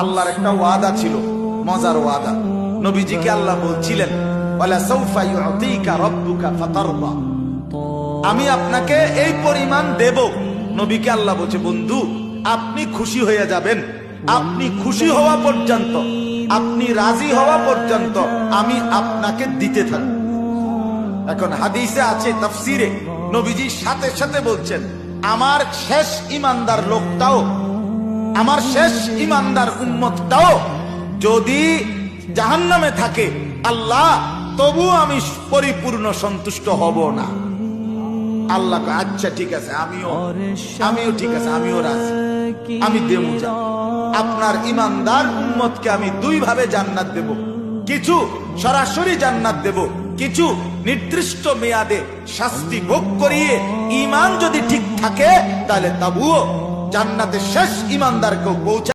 আল্লাহর একটা ওয়াদা ছিল, মজার ওয়াদা। নবীজিকে আল্লাহ বলছিলেন, ওয়ালা সাউফা ইউতিকা রাব্বুকা ফাতারদা, আমি আপনাকে এই পরিমাণ দেব। নবীকে আল্লাহ বলছে, বন্ধু আপনি খুশি হয়ে যাবেন, আপনি খুশি হওয়া পর্যন্ত, আপনি রাজি হওয়া পর্যন্ত আমি আপনাকে দিতে থাকব। এখন হাদিসে আছে, তাফসিরে নবীজি সাথে সাথে বলছেন, আমার শেষ ইমানদার লোকটাও, আমার শেষ ইমানদার উম্মতটাও যদি জাহান্নামে থাকে, আল্লাহ তবু আমি পরিপূর্ণ সন্তুষ্ট হব না। আল্লাহ আচ্ছা ঠিক আছে, আমিও ঠিক আছে, আমিও রাজি, আমি দেবো। আপনার ইমানদার উম্মতকে আমি দুই ভাবে জান্নাত দেব, কিছু সরাসরি জান্নাত দেব, কিছু নির্দিষ্ট মেয়াদে শাস্তি ভোগ করিয়ে ঈমান যদি ঠিক থাকে তাহলে তবুও জান্নাতে শেষ ঈমানদারকেও পৌঁছা